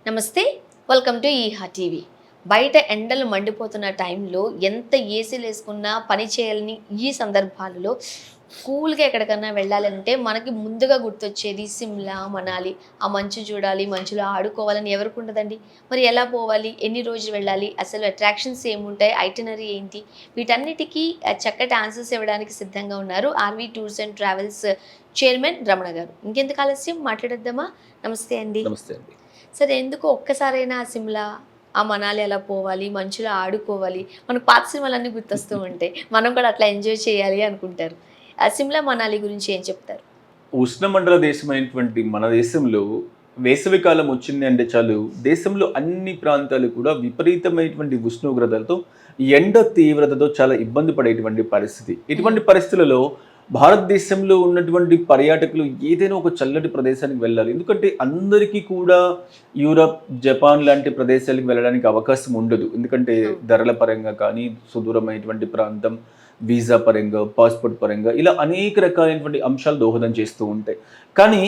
నమస్తే. Welcome to Eeha TV. బయట ఎండలు మండిపోతున్న టైంలో ఎంత ఏసీలేసుకున్నా పని చేయాలని ఈ సందర్భాలలో కూల్‌గా ఎక్కడికన్నా వెళ్ళాలంటే మనకి ముందుగా గుర్తొచ్చేది సిమ్లా, మనాలి. ఆ మంచు చూడాలి, మంచులో ఆడుకోవాలని ఎవరికుండదండి? మరి ఎలా పోవాలి? ఎన్ని రోజులు వెళ్ళాలి? అసలు అట్రాక్షన్స్ ఏముంటాయి? ఐటినరీ ఏంటి? వీటన్నిటికీ చక్కటి ఆన్సర్స్ ఇవ్వడానికి సిద్ధంగా ఉన్నారు R V tours and travels chairman Ramana గారు. ఇంకెందుకు ఆలస్యం మాట్లాడేద్దామా? నమస్తే అండి. నమస్తే అండి. సరే ఎందుకు ఒక్కసారైనా ఆ సిమ్లా, ఆ మనాలి అలా పోవాలి, మంచులో ఆడుకోవాలి. మనకు పాత సినిమాలన్నీ గుర్తొస్తూ ఉంటాయి. మనం కూడా అట్లా ఎంజాయ్ చేయాలి అనుకుంటారు. ఆ సిమ్లా, మనాలి గురించి ఏం చెప్తారు? ఉష్ణమండల దేశమైనటువంటి మన దేశంలో వేసవికాలం వచ్చింది అంటే చాలు, దేశంలో అన్ని ప్రాంతాలు కూడా విపరీతమైనటువంటి ఉష్ణోగ్రతలతో, ఎండ తీవ్రతతో చాలా ఇబ్బంది పడేటువంటి పరిస్థితి. హ్మ్. ఇటువంటి పరిస్థితులలో భారతదేశంలో ఉన్నటువంటి పర్యాటకులు ఏదైనా ఒక చల్లటి ప్రదేశానికి వెళ్ళాలి. ఎందుకంటే అందరికీ కూడా యూరప్, జపాన్ లాంటి ప్రదేశాలకు వెళ్ళడానికి అవకాశం ఉండదు. ఎందుకంటే అవును. ధరల పరంగా కానీ, సుదూరమైనటువంటి ప్రాంతం, వీసా పరంగా, పాస్‌పోర్ట్ పరంగా ఇలా అనేక రకాలైనటువంటి అంశాలు దోహదం చేస్తూ ఉంటాయి. కానీ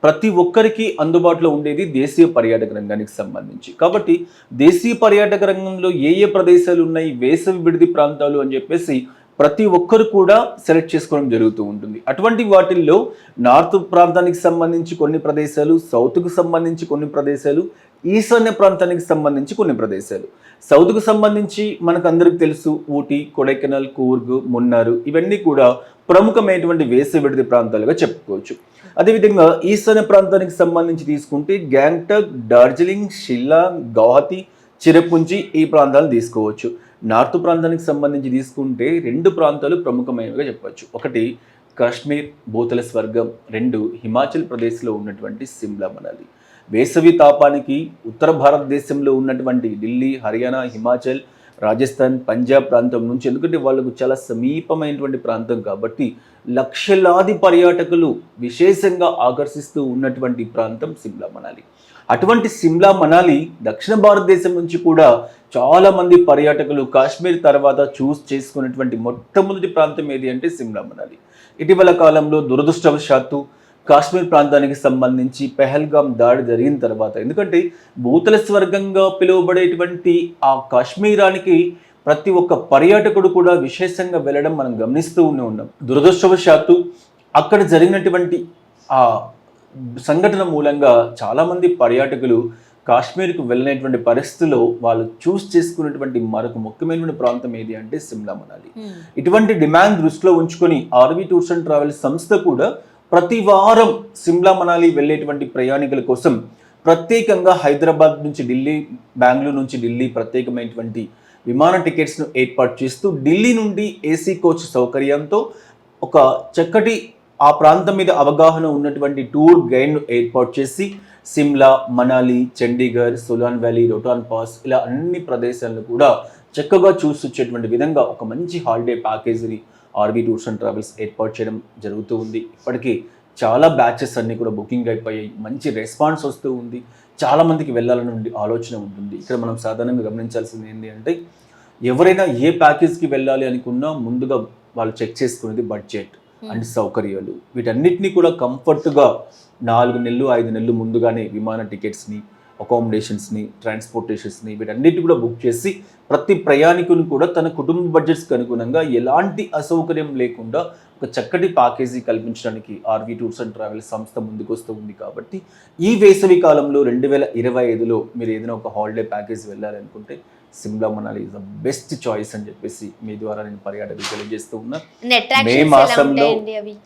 ప్రతి ఒక్కరికి అందుబాటులో ఉండేది దేశీయ పర్యాటక రంగానికి సంబంధించి. కాబట్టి దేశీయ పర్యాటక రంగంలో ఏ ఏ ప్రదేశాలు ఉన్నాయి, వేసవి విడిది ప్రాంతాలు అని చెప్పేసి ప్రతి ఒక్కరు కూడా సెలెక్ట్ చేసుకోవడం జరుగుతూ ఉంటుంది. అటువంటి వాటిల్లో నార్త్ ప్రాంతానికి సంబంధించి కొన్ని ప్రదేశాలు, సౌత్‌కు సంబంధించి కొన్ని ప్రదేశాలు, ఈశాన్య ప్రాంతానికి సంబంధించి కొన్ని ప్రదేశాలు. సౌత్‌కు సంబంధించి మనకందరికి తెలుసు ఊటీ, కొడైకెనాల్, కూర్గ్, మున్నార్ ఇవన్నీ కూడా ప్రముఖమైనటువంటి వేసవి విడిది ప్రాంతాలుగా చెప్పుకోవచ్చు. అదేవిధంగా ఈశాన్య ప్రాంతానికి సంబంధించి తీసుకుంటే గ్యాంగ్టక్, డార్జిలింగ్, షిల్లాంగ్, గౌహతి, చిరపుంజి ఈ ప్రాంతాలు తీసుకోవచ్చు. నార్త్ ప్రాంతానికి సంబంధించి తీసుకుంటే 2 ప్రాంతాలు ప్రముఖమైనవిగా చెప్పొచ్చు. ఒకటి కాశ్మీర్, భూతల స్వర్గం. 2 హిమాచల్ ప్రదేశ్‌లో ఉన్నటువంటి సిమ్లా, మనాలి. వేసవి తాపానికి ఉత్తర భారతదేశంలో ఉన్నటువంటి ఢిల్లీ, హర్యానా, హిమాచల్, రాజస్థాన్, పంజాబ్ ప్రాంతం నుంచి, ఎందుకంటే వాళ్ళకు చాలా సమీపమైనటువంటి ప్రాంతం కాబట్టి లక్షలాది పర్యాటకులు విశేషంగా ఆకర్షిస్తూ ఉన్నటువంటి ప్రాంతం సిమ్లా, మనాలి. అటువంటి సిమ్లా, మనాలి దక్షిణ భారతదేశం నుంచి కూడా చాలామంది పర్యాటకులు కాశ్మీర్ తర్వాత చూస్ చేసుకున్నటువంటి మొట్టమొదటి ప్రాంతం ఏది అంటే సిమ్లా, మనాలి. ఇటీవల కాలంలో దురదృష్టవశాత్తు కాశ్మీర్ ప్రాంతానికి సంబంధించి పెహల్గాం దాడి జరిగిన తర్వాత, ఎందుకంటే భూతల స్వర్గంగా పిలువబడేటువంటి ఆ కాశ్మీరానికి ప్రతి ఒక్క పర్యాటకుడు కూడా విశేషంగా వెళ్ళడం మనం గమనిస్తూనే ఉన్నాం. దురదృష్టవశాత్తు అక్కడ జరిగినటువంటి ఆ సంఘటన మూలంగా చాలామంది పర్యాటకులు కాశ్మీర్కు వెళ్ళినటువంటి పరిస్థితుల్లో వాళ్ళు చూస్ చేసుకున్నటువంటి మరొక ముఖ్యమైనటువంటి ప్రాంతం ఏది అంటే సిమ్లా, మనాలి. ఇటువంటి డిమాండ్ దృష్టిలో ఉంచుకొని ఆర్‌వి టూర్స్ అండ్ ట్రావెల్స్ సంస్థ కూడా ప్రతి వారం సిమ్లా, మనాలి వెళ్ళేటువంటి ప్రయాణికుల కోసం ప్రత్యేకంగా హైదరాబాద్ నుంచి ఢిల్లీ, బెంగళూరు నుంచి ఢిల్లీ ప్రత్యేకమైనటువంటి విమాన టికెట్స్ను ఏర్పాటు చేస్తూ ఢిల్లీ నుండి ఏసీ కోచ్ సౌకర్యంతో ఒక చక్కటి ఆ ప్రాంతం మీద అవగాహన ఉన్నటువంటి టూర్ గైడ్ను ఏర్పాటు చేసి సిమ్లా, మనాలి, చండీగఢ్, సోలాన్ వ్యాలీ, రోహ్తాంగ్ పాస్ ఇలా అన్ని ప్రదేశాలను కూడా చక్కగా చూసొచ్చేటువంటి విధంగా ఒక మంచి హాలిడే ప్యాకేజీని ఆర్‌వి టూర్స్ అండ్ ట్రావెల్స్ ఏర్పాటు చేయడం జరుగుతూ ఉంది. ఇప్పటికీ చాలా బ్యాచెస్ అన్నీ కూడా బుకింగ్ అయిపోయాయి. మంచి రెస్పాన్స్ వస్తూ ఉంది. చాలామందికి వెళ్ళాలని ఆలోచన ఉంటుంది. ఇక్కడ మనం సాధారణంగా గమనించాల్సింది ఏంటి అంటే, ఎవరైనా ఏ ప్యాకేజ్కి వెళ్ళాలి అనుకున్నా ముందుగా వాళ్ళు చెక్ చేసుకునేది బడ్జెట్ అండ్ సౌకర్యాలు. వీటన్నిటిని కూడా కంఫర్ట్గా 4 నెలలు, 5 నెలలు ముందుగానే విమాన టికెట్స్ని, అకామిడేషన్స్ని, ట్రాన్స్పోర్టేషన్స్ని వీటన్నిటి కూడా బుక్ చేసి ప్రతి ప్రయాణికుని కూడా తన కుటుంబ బడ్జెట్స్కి అనుగుణంగా ఎలాంటి అసౌకర్యం లేకుండా ఒక చక్కటి ప్యాకేజీ కల్పించడానికి ఆర్‌వి టూర్స్ అండ్ ట్రావెల్స్ సంస్థ ముందుకు వస్తూ ఉంది. కాబట్టి ఈ వేసవి కాలంలో 2025లో మీరు ఏదైనా ఒక హాలిడే ప్యాకేజ్ వెళ్ళాలనుకుంటే Shimla, Manali is the best choice అని చెప్పేసి మీ ద్వారా నేను పర్యాటకులు తెలియజేస్తూ ఉన్నా. మే మాసంలో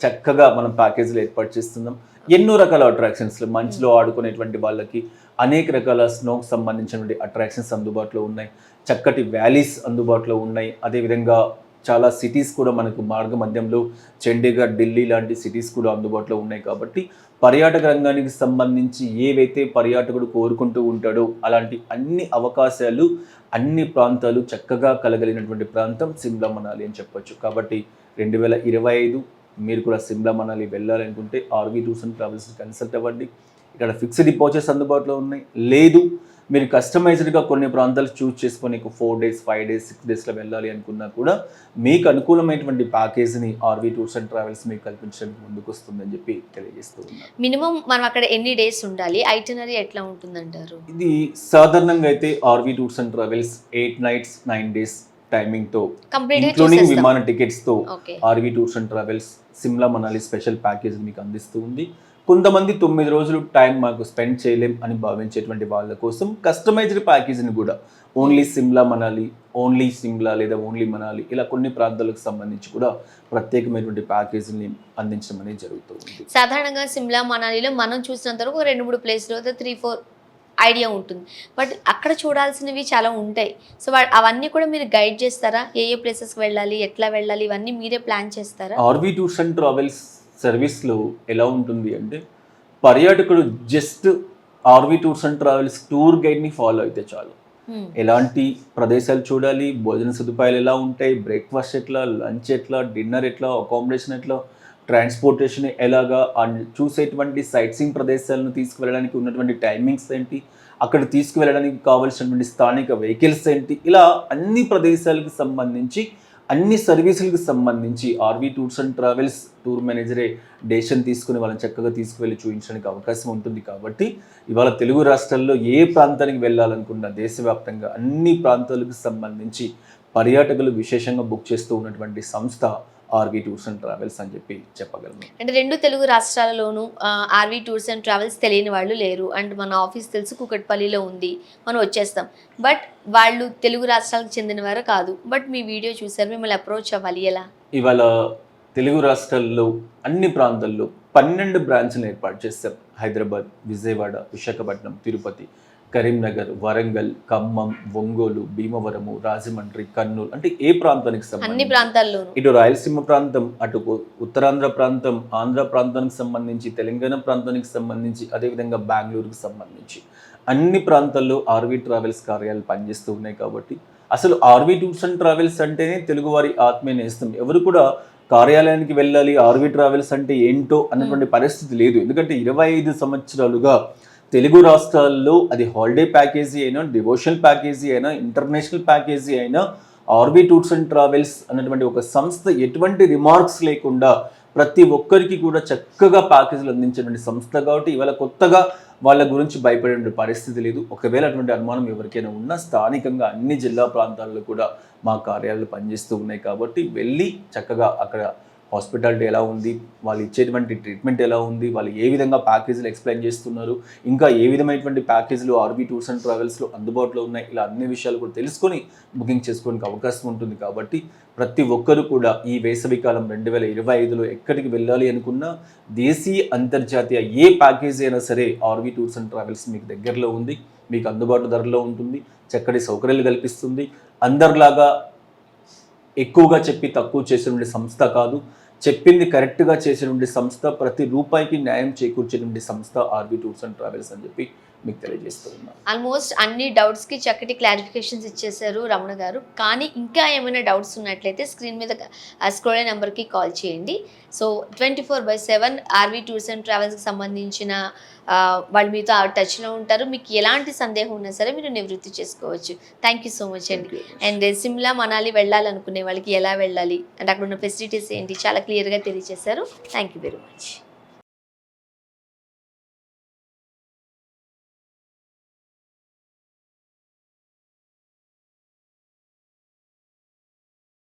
చక్కగా మనం ప్యాకేజీలు ఏర్పాటు చేస్తున్నాం. ఎన్నో రకాల అట్రాక్షన్స్, మంచులో ఆడుకునేటువంటి వాళ్ళకి అనేక రకాల స్నోకి సంబంధించినటువంటి అట్రాక్షన్స్ అందుబాటులో ఉన్నాయి. చక్కటి వ్యాలీస్ అందుబాటులో ఉన్నాయి. అదేవిధంగా చాలా సిటీస్ కూడా మనకు మార్గ మధ్యంలో చండీగఢ్, ఢిల్లీ లాంటి సిటీస్ కూడా అందుబాటులో ఉన్నాయి. కాబట్టి పర్యాటక రంగానికి సంబంధించి ఏవైతే పర్యాటకుడు కోరుకుంటూ ఉంటాడో అలాంటి అన్ని అవకాశాలు, అన్ని ప్రాంతాలు చక్కగా కలగలిగినటువంటి ప్రాంతం సిమ్లా, మనాలి అని చెప్పొచ్చు. కాబట్టి 2025 మీరు కూడా సిమ్లా, మనాలి వెళ్ళాలనుకుంటే ఆర్‌వి టూర్స్ అండ్ ట్రావెల్స్ని కన్సల్ట్ అవ్వండి. ఇక్కడ ఫిక్స్డ్ డిపాజిట్స్ అందుబాటులో ఉన్నాయి. లేదు మీరు కస్టమైజ్డ్గా కొన్ని ప్రాంతాలు చూస్ చేసుకొని 4 డేస్ 5 డేస్ 6 డేస్లో వెళ్ళాలి అనుకున్నా కూడా మీకు అనుకూలమైనటువంటి ప్యాకేజీని ఆర్వీ టూర్స్ అండ్ ట్రావెల్స్ మీకు కల్పించడానికి ముందుకు వస్తుందని చెప్పి తెలియజేస్తూ ఉన్నారు. మినిమం మనం అక్కడ ఎన్ని డేస్ ఉండాలి, ఐటినరీ ఎట్లా ఉంటుందంటారు? ఇది సాధారణంగా అయితే RV tours and travels 8 nights 9 days టైమింగ్తో ఇంక్లూడింగ్ విమాన టికెట్స్తో RV tours and travels Shimla Manali special package మీకు అందిస్తూ ఉంది. కొంతమంది 9 రోజులు టైం మాకు స్పెండ్ చేయలేం అని భావించేటువంటి వాళ్ళ కోసం కస్టమైజ్డ్ ప్యాకేజీని కూడా ఓన్లీ సిమ్లా మనాలి, ఓన్లీ సిమ్లా లేదా ఓన్లీ మనాలి ఇలా కొన్ని ప్రాంతాలకు సంబంధించి కూడా ప్రత్యేకమైనటువంటి ప్యాకేజీని అందించడం అనేది జరుగుతుంది. సాధారణంగా సిమ్లా మనాలిలో మనం చూసినంత వరకు 2-3 ప్లేస్లు 3-4 ఐడియా ఉంటుంది, బట్ అక్కడ చూడాల్సినవి చాలా ఉంటాయి. సో అవన్నీ కూడా మీరు గైడ్ చేస్తారా? ఏ ఏ ప్లేసెస్కి వెళ్ళాలి, ఎట్లా వెళ్ళాలి, ఇవన్నీ మీరే ప్లాన్ చేస్తారా? ఆర్వీ టూర్స్ అండ్ ట్రావెల్స్ సర్వీస్లో ఎలా ఉంటుంది అంటే పర్యాటకుడు just RV tours and travels tour గైడ్ని ఫాలో అయితే చాలు. ఎలాంటి ప్రదేశాలు చూడాలి, భోజన సదుపాయాలు ఎలా ఉంటాయి, బ్రేక్ఫాస్ట్ ఎట్లా, లంచ్ ఎట్లా, డిన్నర్ ఎట్లా, అకామిడేషన్ ఎట్లా, ట్రాన్స్పోర్టేషన్ ఎలాగా, చూసేటువంటి సైట్ సీయింగ్ ప్రదేశాలను తీసుకువెళ్ళడానికి ఉన్నటువంటి టైమింగ్స్ ఏంటి, అక్కడ తీసుకువెళ్ళడానికి కావాల్సినటువంటి స్థానిక వెహికల్స్ ఏంటి, ఇలా అన్ని ప్రదేశాలకు సంబంధించి అన్ని సర్వీసులకు సంబంధించి RV tours and travels tour మేనేజరే డెసిషన్ తీసుకుని వాళ్ళని చక్కగా తీసుకువెళ్ళి చూపించడానికి అవకాశం ఉంటుంది. కాబట్టి ఇవాళ తెలుగు రాష్ట్రాల్లో ఏ ప్రాంతానికి వెళ్ళాలనుకున్నా దేశవ్యాప్తంగా అన్ని ప్రాంతాలకు సంబంధించి పర్యాటకులు విశేషంగా బుక్ చేస్తూ ఉన్నటువంటి సంస్థ ఆర్వీ టూర్స్ అండ్ ట్రావెల్స్ అని చెప్పి చెప్పగలను. అంటే 2 తెలుగు రాష్ట్రాలలోనూ ఆర్వీ టూర్స్ అండ్ ట్రావెల్స్ తెలియని వాళ్ళు లేరు. అండ్ మన ఆఫీస్ తెలుసు కూకట్పల్లిలో ఉంది, మనం వచ్చేస్తాం. బట్ వాళ్ళు తెలుగు రాష్ట్రాలకు చెందినవారు కాదు, బట్ మీ వీడియో చూసారు, మిమ్మల్ని అప్రోచ్ అవ్వాలి ఎలా? ఇవాళ తెలుగు రాష్ట్రాల్లో అన్ని ప్రాంతాల్లో 12 బ్రాంచ్లను ఏర్పాటు చేశారు. హైదరాబాద్, విజయవాడ, విశాఖపట్నం, తిరుపతి, కరీంనగర్, వరంగల్, ఖమ్మం, ఒంగోలు, భీమవరము, రాజమండ్రి, కర్నూలు, అంటే ఏ ప్రాంతానికి అన్ని సంబంధించి ప్రాంతాల్లోనూ ఇటు రాయలసీమ ప్రాంతం, అటు ఉత్తరాంధ్ర ప్రాంతం, ఆంధ్ర ప్రాంతానికి సంబంధించి, తెలంగాణ ప్రాంతానికి సంబంధించి, అదేవిధంగా బెంగళూరుకి సంబంధించి అన్ని ప్రాంతాల్లో ఆర్వీ ట్రావెల్స్ కార్యాలయాలు పనిచేస్తూ ఉన్నాయి. కాబట్టి అసలు ఆర్వీ టూర్స్ అండ్ ట్రావెల్స్ అంటేనే తెలుగువారి ఆత్మీయ నేస్తం. ఎవరు కూడా కార్యాలయానికి వెళ్ళాలి, ఆర్వీ ట్రావెల్స్ అంటే ఏంటో అన్నటువంటి పరిస్థితి లేదు. ఎందుకంటే 25 సంవత్సరాలుగా తెలుగు రాష్ట్రాల్లో అది హాలిడే ప్యాకేజీ అయినా, డివోషనల్ ప్యాకేజీ అయినా, ఇంటర్నేషనల్ ప్యాకేజీ అయినా, ఆర్వీ టూర్స్ అండ్ ట్రావెల్స్ అన్నటువంటి ఒక సంస్థ ఎటువంటి రిమార్క్స్ లేకుండా ప్రతి ఒక్కరికి కూడా చక్కగా ప్యాకేజీలు అందించేటువంటి సంస్థ. కాబట్టి ఇవాళ కొత్తగా వాళ్ళ గురించి భయపడే పరిస్థితి లేదు. ఒకవేళ అటువంటి అనుమానం ఎవరికైనా ఉన్నా స్థానికంగా అన్ని జిల్లా ప్రాంతాల్లో కూడా మా కార్యాలయాలు పనిచేస్తూ ఉన్నాయి. కాబట్టి వెళ్ళి చక్కగా అక్కడ హాస్పిటాలిటీ ఎలా ఉంది, వాళ్ళు ఇచ్చేటువంటి ట్రీట్మెంట్ ఎలా ఉంది, వాళ్ళు ఏ విధంగా ప్యాకేజీలు ఎక్స్ప్లెయిన్ చేస్తున్నారు, ఇంకా ఏ విధమైనటువంటి ప్యాకేజీలు ఆర్వీ టూర్స్ అండ్ ట్రావెల్స్లో అందుబాటులో ఉన్నాయి, ఇలా అన్ని విషయాలు కూడా తెలుసుకొని బుకింగ్ చేసుకోవడానికి అవకాశం ఉంటుంది. కాబట్టి ప్రతి ఒక్కరు కూడా ఈ వేసవికాలం 2025లో ఎక్కడికి వెళ్ళాలి అనుకున్నా దేశీయ అంతర్జాతీయ ఏ ప్యాకేజీ అయినా సరే ఆర్వీ టూర్స్ అండ్ ట్రావెల్స్ మీకు దగ్గరలో ఉంది, మీకు అందుబాటు ధరలో ఉంటుంది, చక్కటి సౌకర్యాలు కల్పిస్తుంది. అందరిలాగా ఎక్కువగా చెప్పి తక్కువ చేసేటువంటి సంస్థ కాదు, చెప్పింది కరెక్ట్గా చేసేటువంటి సంస్థ, ప్రతి రూపాయికి న్యాయం చేకూర్చేటువంటి సంస్థ ఆర్వీ టూర్స్ అండ్ ట్రావెల్స్ అని చెప్పి మీకు తెలియజేస్తూ ఉన్నాను. ఆల్మోస్ట్ అన్ని డౌట్స్కి చక్కటి క్లారిఫికేషన్స్ ఇచ్చేశారు రమణ గారు. కానీ ఇంకా ఏమైనా డౌట్స్ ఉన్నట్లయితే స్క్రీన్ మీద స్క్రోల్ అయ్యే నెంబర్కి కాల్ చేయండి. సో 24/7 ఆర్వీ టూర్స్ అండ్ ట్రావెల్స్కి సంబంధించిన వాళ్ళు మీతో టచ్లో ఉంటారు. మీకు ఎలాంటి సందేహం ఉన్నా సరే మీరు నివృత్తి చేసుకోవచ్చు. థ్యాంక్ యూ సో మచ్ అండి. అండ్ సిమ్లా మనాలి వెళ్ళాలనుకునే వాళ్ళకి ఎలా వెళ్ళాలి అండ్ అక్కడ ఉన్న ఫెసిలిటీస్ ఏంటి చాలా క్లియర్గా తెలియజేశారు. Thank you very much.